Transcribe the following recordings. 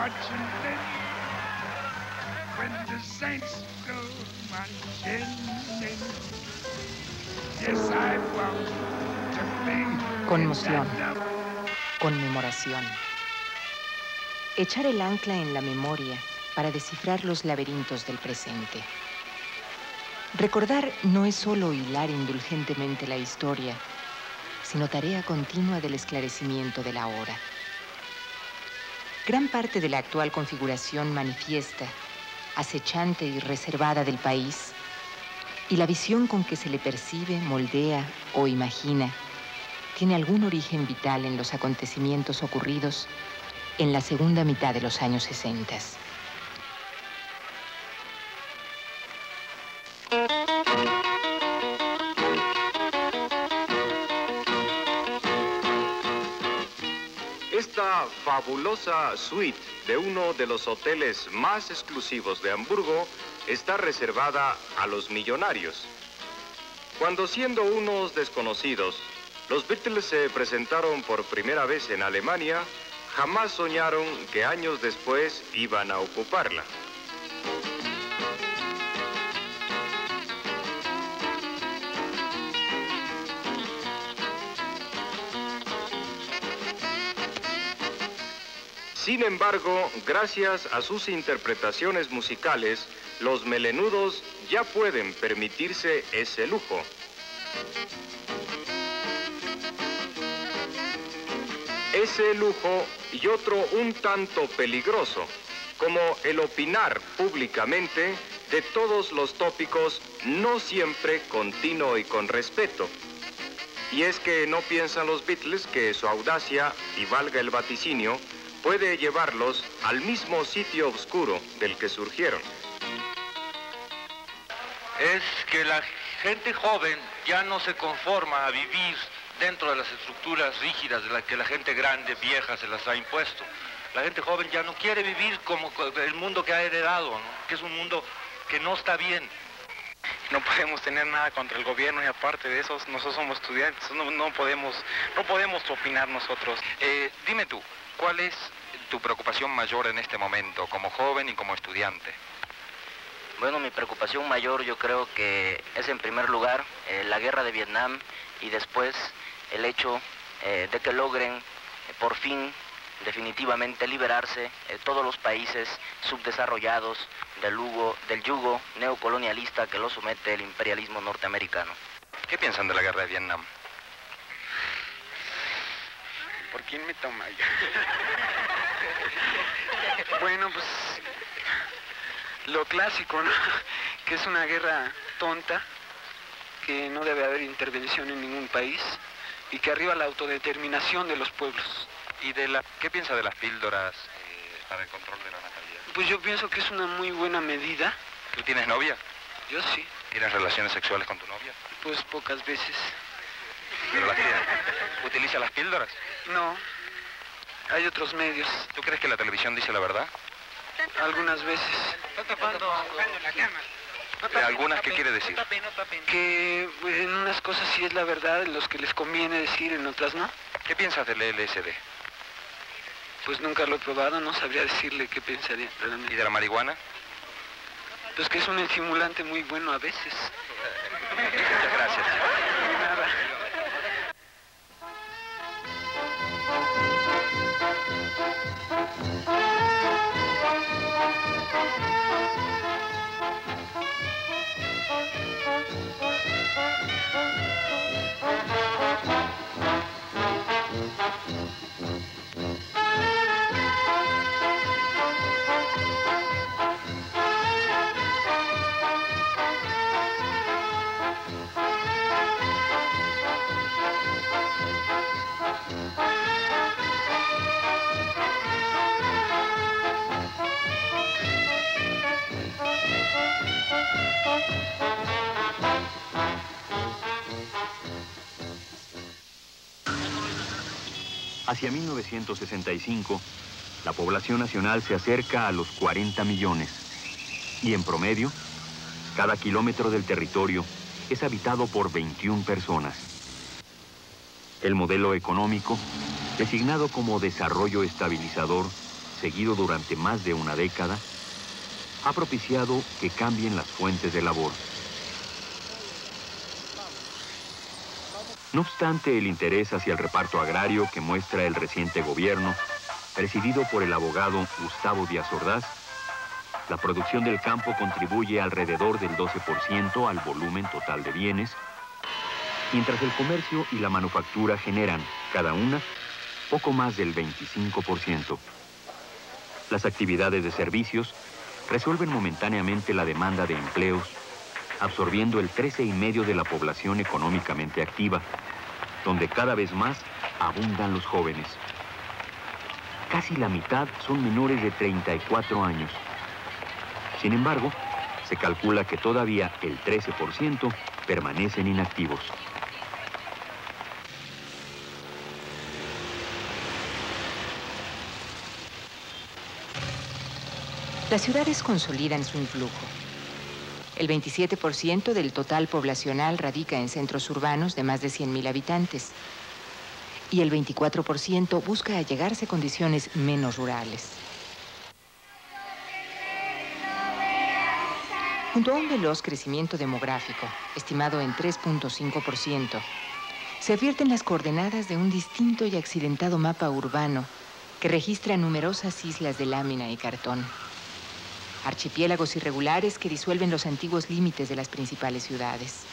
marching in. When the saints go marching in. Yes, I want to be. Conmoción. Conmemoración. Echar el ancla en la memoria para descifrar los laberintos del presente. Recordar no es solo hilar indulgentemente la historia, sino tarea continua del esclarecimiento de la hora. Gran parte de la actual configuración manifiesta, acechante y reservada del país, y la visión con que se le percibe, moldea o imagina, tiene algún origen vital en los acontecimientos ocurridos en la segunda mitad de los años 60. Esta fabulosa suite de uno de los hoteles más exclusivos de Hamburgo está reservada a los millonarios. Cuando siendo unos desconocidos, los Beatles se presentaron por primera vez en Alemania, jamás soñaron que años después iban a ocuparla. Sin embargo, gracias a sus interpretaciones musicales, los melenudos ya pueden permitirse ese lujo. Ese lujo y otro un tanto peligroso, como el opinar públicamente de todos los tópicos, no siempre continuo y con respeto. Y es que no piensan los Beatles que su audacia, y valga el vaticinio, puede llevarlos al mismo sitio oscuro del que surgieron. Es que la gente joven ya no se conforma a vivir dentro de las estructuras rígidas de las que la gente grande, vieja, se las ha impuesto. La gente joven ya no quiere vivir como el mundo que ha heredado, ¿no? Que es un mundo que no está bien. No podemos tener nada contra el gobierno y aparte de eso, nosotros somos estudiantes, no podemos opinar nosotros. Dime tú, ¿cuál es tu preocupación mayor en este momento, como joven y como estudiante? Bueno, mi preocupación mayor yo creo que es en primer lugar la guerra de Vietnam y después el hecho de que logren por fin definitivamente liberarse todos los países subdesarrollados del yugo neocolonialista que los somete el imperialismo norteamericano. ¿Qué piensan de la guerra de Vietnam? ¿Por quién me toma ya? Bueno, pues lo clásico, ¿no? Que es una guerra tonta, que no debe haber intervención en ningún país y que arriba la autodeterminación de los pueblos. ¿Y qué piensa de las píldoras para el control de la natalidad? Pues yo pienso que es una muy buena medida. ¿Tú tienes novia? Yo sí. ¿Tienes relaciones sexuales con tu novia? Pues pocas veces. ¿Pero las tienes? ¿Utiliza las píldoras? No, hay otros medios. ¿Tú crees que la televisión dice la verdad? Algunas veces. ¿Algunas qué quiere decir? Que en unas cosas sí es la verdad, en los que les conviene decir, en otras no. ¿Qué piensas del LSD? Pues nunca lo he probado, no sabría decirle qué pensaría realmente. ¿Y de la marihuana? Pues que es un estimulante muy bueno a veces. Muchas gracias. De nada. Hacia 1965, la población nacional se acerca a los 40 millones. Y en promedio, cada kilómetro del territorio es habitado por 21 personas. El modelo económico, designado como desarrollo estabilizador, seguido durante más de una década, ha propiciado que cambien las fuentes de labor. No obstante el interés hacia el reparto agrario que muestra el reciente gobierno, presidido por el abogado Gustavo Díaz Ordaz, la producción del campo contribuye alrededor del 12% al volumen total de bienes, mientras el comercio y la manufactura generan, cada una, poco más del 25%. Las actividades de servicios resuelven momentáneamente la demanda de empleos, absorbiendo el 13,5% de la población económicamente activa, donde cada vez más abundan los jóvenes. Casi la mitad son menores de 34 años. Sin embargo, se calcula que todavía el 13% permanecen inactivos. Las ciudades consolidan su influjo. El 27% del total poblacional radica en centros urbanos de más de 100,000 habitantes. Y el 24% busca allegarse a condiciones menos rurales. Junto a un veloz crecimiento demográfico, estimado en 3.5%, se advierten las coordenadas de un distinto y accidentado mapa urbano que registra numerosas islas de lámina y cartón. Archipiélagos irregulares que disuelven los antiguos límites de las principales ciudades.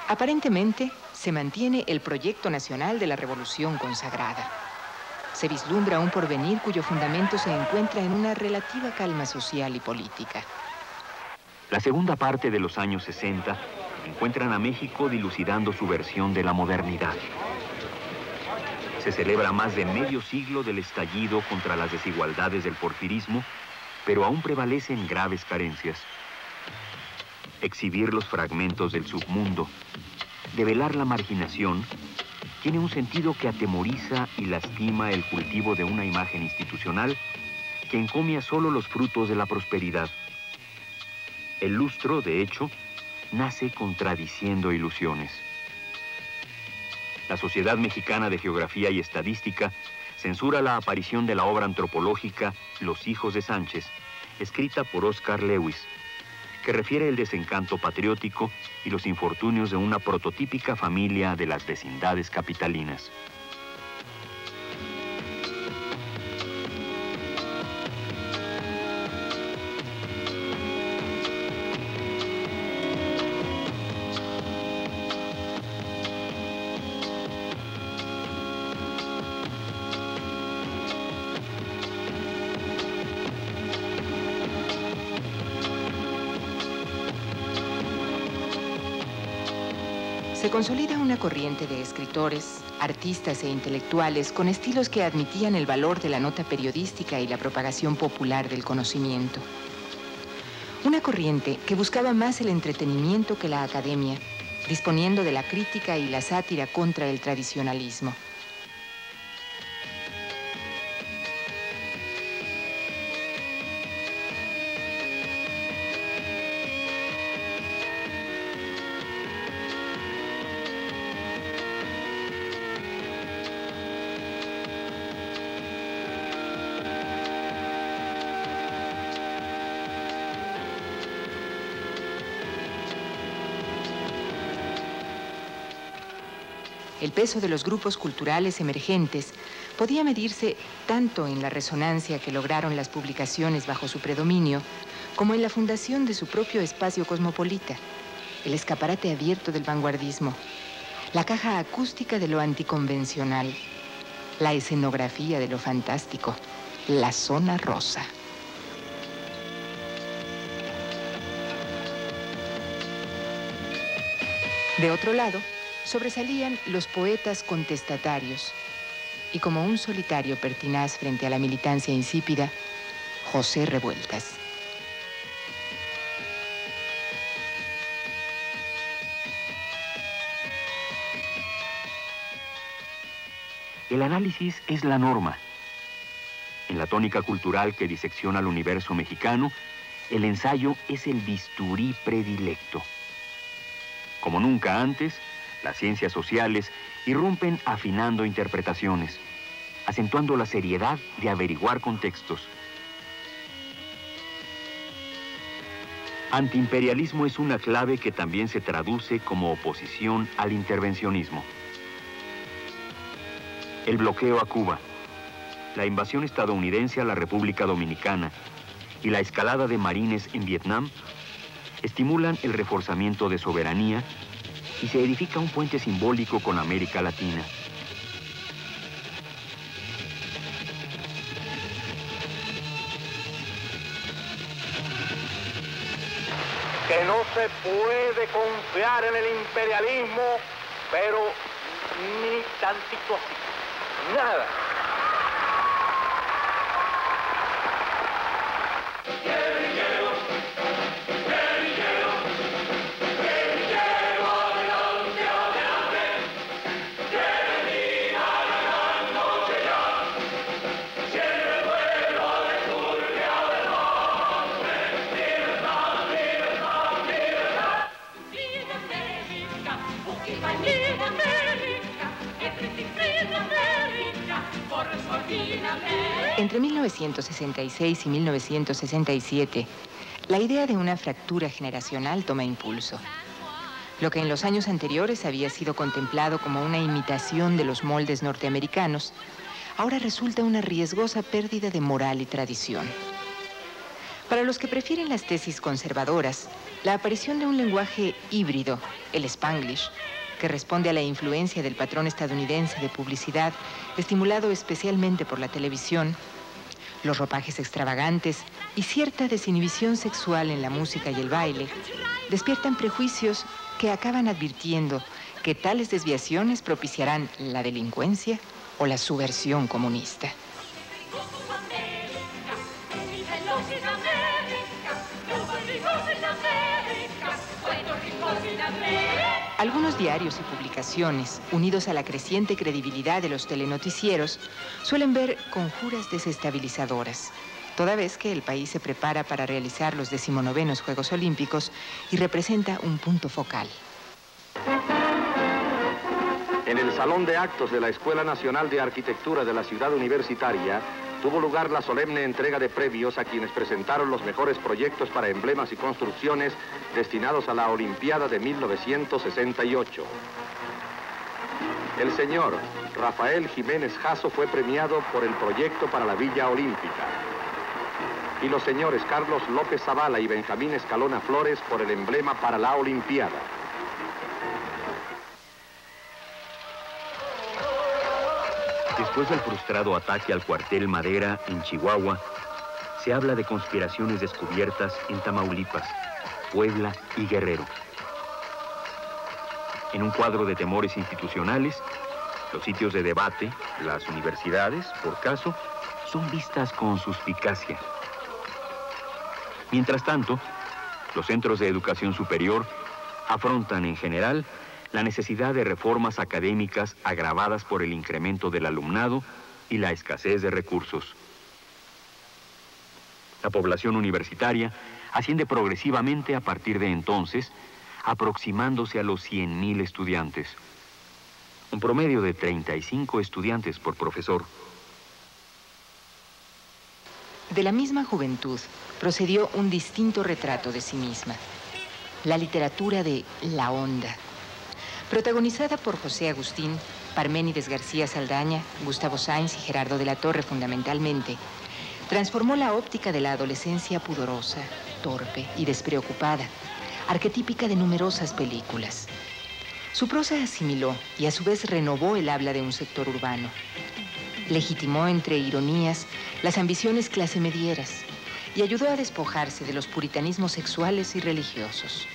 Aparentemente, se mantiene el proyecto nacional de la Revolución consagrada. Se vislumbra un porvenir cuyo fundamento se encuentra en una relativa calma social y política. La segunda parte de los años 60 encuentran a México dilucidando su versión de la modernidad. Se celebra más de medio siglo del estallido contra las desigualdades del porfirismo, pero aún prevalecen graves carencias. Exhibir los fragmentos del submundo, develar la marginación, tiene un sentido que atemoriza y lastima el cultivo de una imagen institucional que encomia solo los frutos de la prosperidad. El lustro, de hecho, nace contradiciendo ilusiones. La Sociedad Mexicana de Geografía y Estadística censura la aparición de la obra antropológica Los hijos de Sánchez, escrita por Oscar Lewis, que refiere el desencanto patriótico y los infortunios de una prototípica familia de las vecindades capitalinas. Se consolida una corriente de escritores, artistas e intelectuales con estilos que admitían el valor de la nota periodística y la propagación popular del conocimiento. Una corriente que buscaba más el entretenimiento que la academia, disponiendo de la crítica y la sátira contra el tradicionalismo. El peso de los grupos culturales emergentes podía medirse tanto en la resonancia que lograron las publicaciones bajo su predominio, como en la fundación de su propio espacio cosmopolita, el escaparate abierto del vanguardismo, la caja acústica de lo anticonvencional, la escenografía de lo fantástico, la zona rosa. De otro lado, sobresalían los poetas contestatarios y como un solitario pertinaz frente a la militancia insípida, José Revueltas. El análisis es la norma. En la tónica cultural que disecciona el universo mexicano, el ensayo es el bisturí predilecto. Como nunca antes, las ciencias sociales irrumpen afinando interpretaciones, acentuando la seriedad de averiguar contextos. Antiimperialismo es una clave que también se traduce como oposición al intervencionismo. El bloqueo a Cuba, la invasión estadounidense a la República Dominicana y la escalada de marines en Vietnam estimulan el reforzamiento de soberanía y se edifica un puente simbólico con América Latina. Que no se puede confiar en el imperialismo, pero ni tantito así, nada. Entre 1966 y 1967, la idea de una fractura generacional toma impulso. Lo que en los años anteriores había sido contemplado como una imitación de los moldes norteamericanos, ahora resulta una riesgosa pérdida de moral y tradición. Para los que prefieren las tesis conservadoras, la aparición de un lenguaje híbrido, el Spanglish, que responde a la influencia del patrón estadounidense de publicidad, estimulado especialmente por la televisión, los ropajes extravagantes y cierta desinhibición sexual en la música y el baile, despiertan prejuicios que acaban advirtiendo que tales desviaciones propiciarán la delincuencia o la subversión comunista. Algunos diarios y publicaciones, unidos a la creciente credibilidad de los telenoticieros, suelen ver conjuras desestabilizadoras, toda vez que el país se prepara para realizar los 19º Juegos Olímpicos y representa un punto focal. En el Salón de Actos de la Escuela Nacional de Arquitectura de la Ciudad Universitaria, tuvo lugar la solemne entrega de premios a quienes presentaron los mejores proyectos para emblemas y construcciones destinados a la Olimpiada de 1968. El señor Rafael Jiménez Jasso fue premiado por el proyecto para la Villa Olímpica. Y los señores Carlos López Zavala y Benjamín Escalona Flores por el emblema para la Olimpiada. Después del frustrado ataque al cuartel Madera en Chihuahua, se habla de conspiraciones descubiertas en Tamaulipas, Puebla y Guerrero. En un cuadro de temores institucionales, los sitios de debate, las universidades, por caso, son vistas con suspicacia. Mientras tanto, los centros de educación superior afrontan en general la necesidad de reformas académicas agravadas por el incremento del alumnado y la escasez de recursos. La población universitaria asciende progresivamente a partir de entonces, aproximándose a los 100.000 estudiantes. Un promedio de 35 estudiantes por profesor. De la misma juventud procedió un distinto retrato de sí misma. La literatura de La Onda, protagonizada por José Agustín, Parménides García Saldaña, Gustavo Sainz y Gerardo de la Torre fundamentalmente, transformó la óptica de la adolescencia pudorosa, torpe y despreocupada, arquetípica de numerosas películas. Su prosa asimiló y a su vez renovó el habla de un sector urbano. Legitimó entre ironías las ambiciones clasemedieras y ayudó a despojarse de los puritanismos sexuales y religiosos.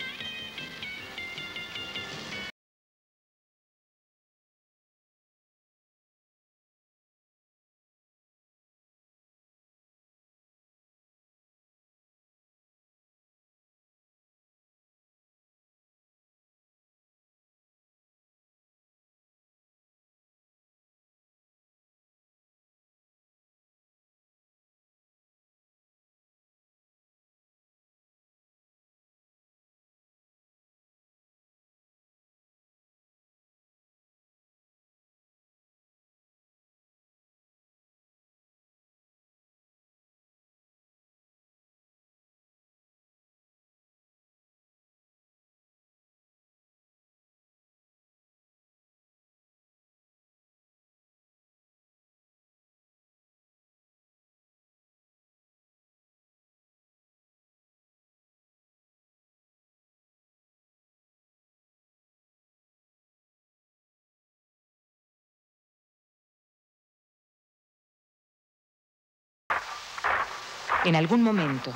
En algún momento,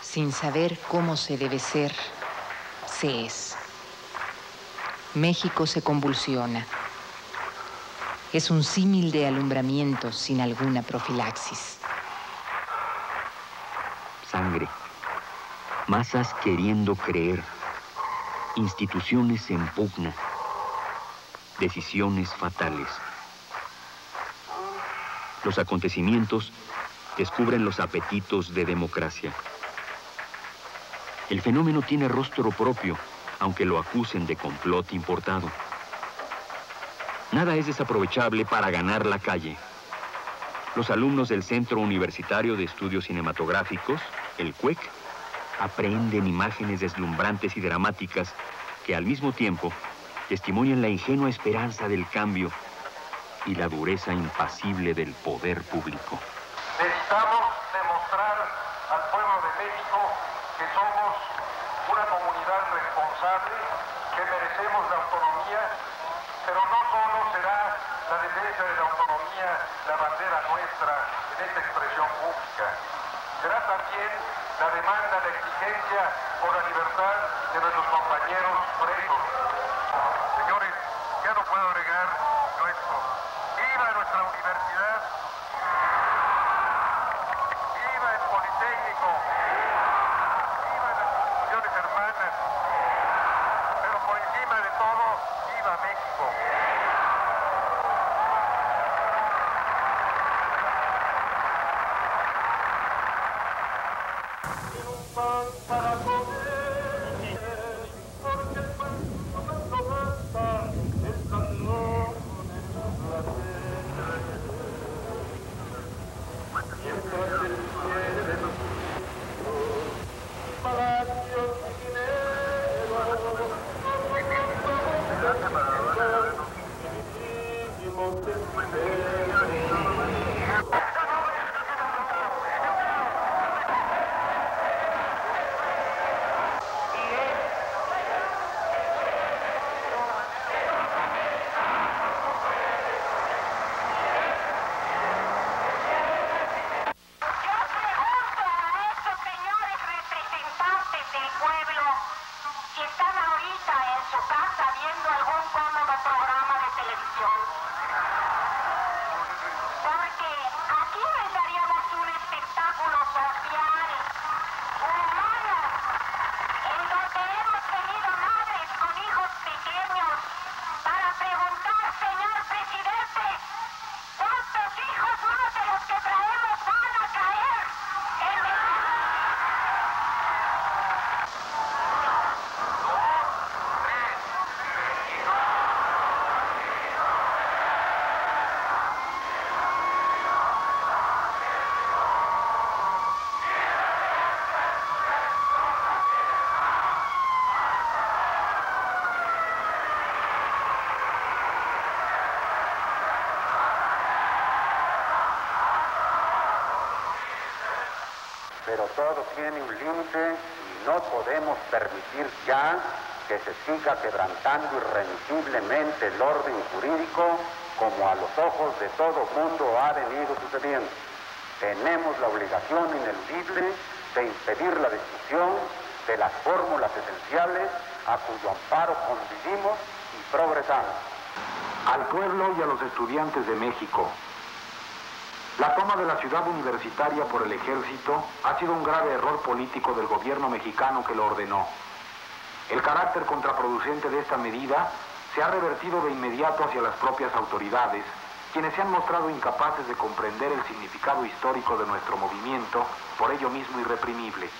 sin saber cómo se debe ser, se es. México se convulsiona. Es un símil de alumbramiento sin alguna profilaxis. Sangre, masas queriendo creer, instituciones en pugna, decisiones fatales. Los acontecimientos descubren los apetitos de democracia. El fenómeno tiene rostro propio, aunque lo acusen de complot importado. Nada es desaprovechable para ganar la calle. Los alumnos del Centro Universitario de Estudios Cinematográficos, el CUEC, aprehenden imágenes deslumbrantes y dramáticas que al mismo tiempo testimonian la ingenua esperanza del cambio y la dureza impasible del poder público. Necesitamos demostrar al pueblo de México que somos una comunidad responsable, que merecemos la autonomía, pero no solo será la defensa de la autonomía la bandera nuestra en esta expresión pública, será también la demanda, la exigencia por la libertad de nuestros compañeros presos. Señores, ya no puedo agregar esto. ¡Viva nuestra universidad! ¡Viva el Politécnico! ¡Viva las instituciones hermanas! Pero por encima de todo, ¡viva México! Para comer, porque el pueblo no basta, el calor de su placer. Mientras el cielo, palacios y dinero, vivimos pero todo tiene un límite y no podemos permitir ya que se siga quebrantando irremisiblemente el orden jurídico como a los ojos de todo mundo ha venido sucediendo. Tenemos la obligación ineludible de impedir la discusión de las fórmulas esenciales a cuyo amparo convivimos y progresamos. Al pueblo y a los estudiantes de México. La toma de la ciudad universitaria por el ejército ha sido un grave error político del gobierno mexicano que lo ordenó. El carácter contraproducente de esta medida se ha revertido de inmediato hacia las propias autoridades, quienes se han mostrado incapaces de comprender el significado histórico de nuestro movimiento, por ello mismo irreprimible.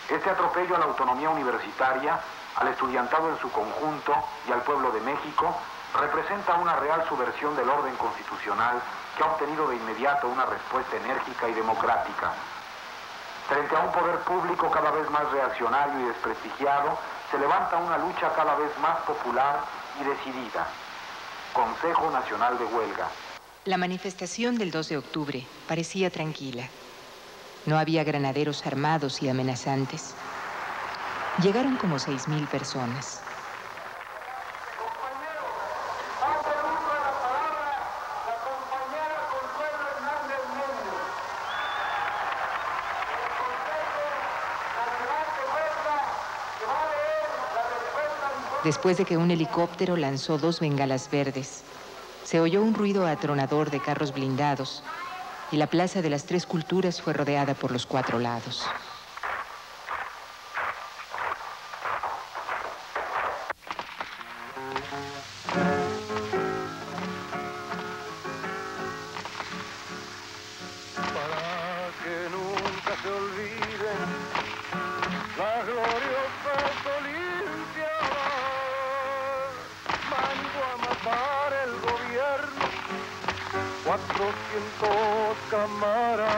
Este atropello a la autonomía universitaria, al estudiantado en su conjunto y al pueblo de México, representa una real subversión del orden constitucional que ha obtenido de inmediato una respuesta enérgica y democrática. Frente a un poder público cada vez más reaccionario y desprestigiado, se levanta una lucha cada vez más popular y decidida. Consejo Nacional de Huelga. La manifestación del 2 de octubre parecía tranquila. No había granaderos armados y amenazantes. Llegaron como 6,000 personas. Después de que un helicóptero lanzó 2 bengalas verdes, se oyó un ruido atronador de carros blindados y la Plaza de las Tres Culturas fue rodeada por los 4 lados. La gloriosa Olimpiada mandó a matar el gobierno 400 camaradas.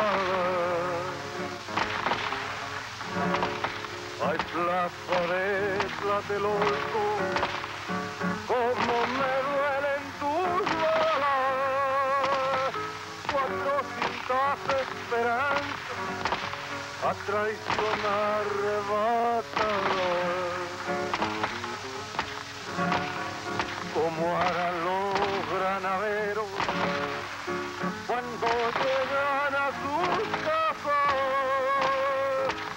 Hay plaza de Tlatelolco, como me duelen tus balas, 400 esperanzas a traición arrebatada, como harán los granaderos cuando llegan a sus casas,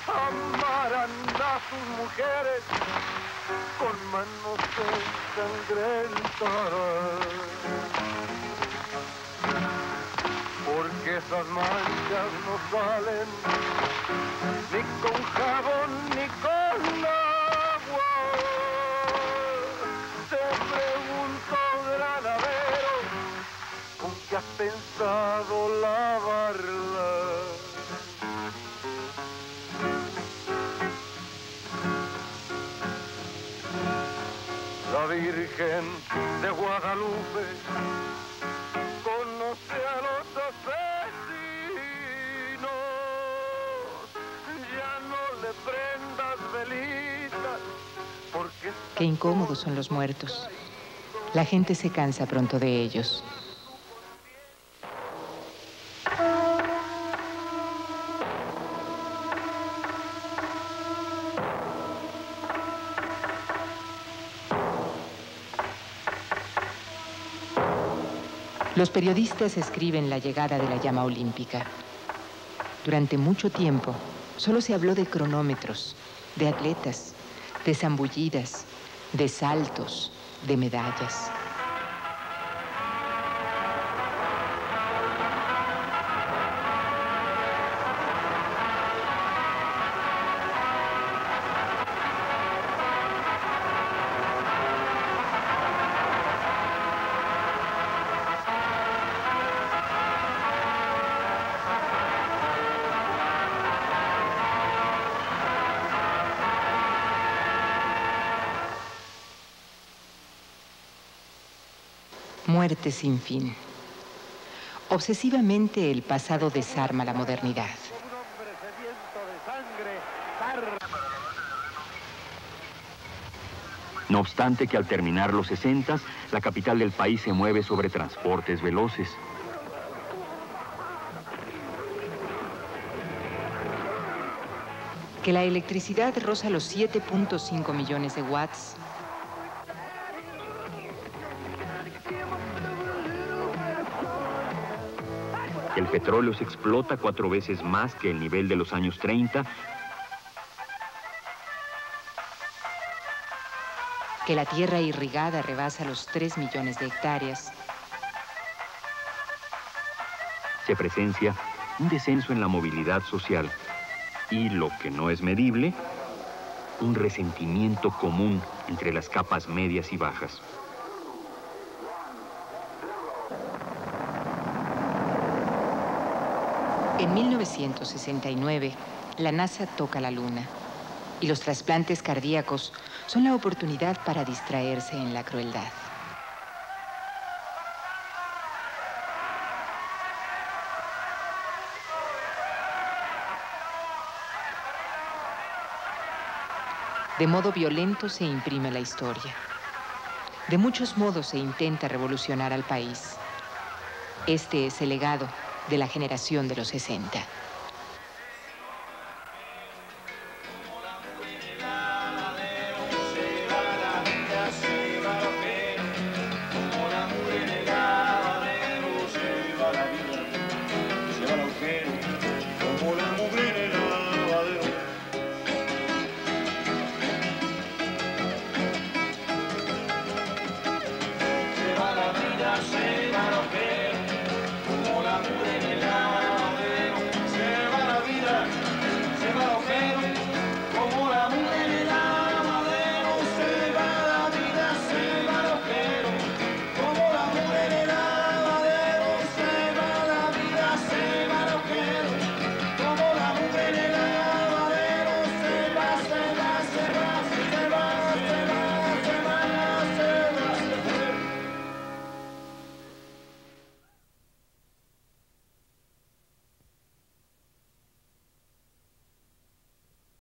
amarán a sus mujeres con manos ensangrentadas, porque esas manchas no salen ni con jabón ni con agua. Te pregunto, granadero, ¿con qué has pensado lavarla? La Virgen de Guadalupe conoce a los asesinos. Ya no le prendas velitas, porque... Qué incómodos son los muertos. La gente se cansa pronto de ellos. Los periodistas escriben la llegada de la llama olímpica. Durante mucho tiempo, solo se habló de cronómetros, de atletas, de zambullidas, de saltos, de medallas. Muerte sin fin. Obsesivamente el pasado desarma la modernidad. No obstante que al terminar los 60, la capital del país se mueve sobre transportes veloces. Que la electricidad roza los 7.5 millones de watts. El petróleo se explota 4 veces más que el nivel de los años 30. Que la tierra irrigada rebasa los 3 millones de hectáreas. Se presencia un descenso en la movilidad social y, lo que no es medible, un resentimiento común entre las capas medias y bajas. En 1969, la NASA toca la Luna y los trasplantes cardíacos son la oportunidad para distraerse en la crueldad. De modo violento se imprime la historia. De muchos modos se intenta revolucionar al país. Este es el legado de la generación de los 60. Se va el agujero,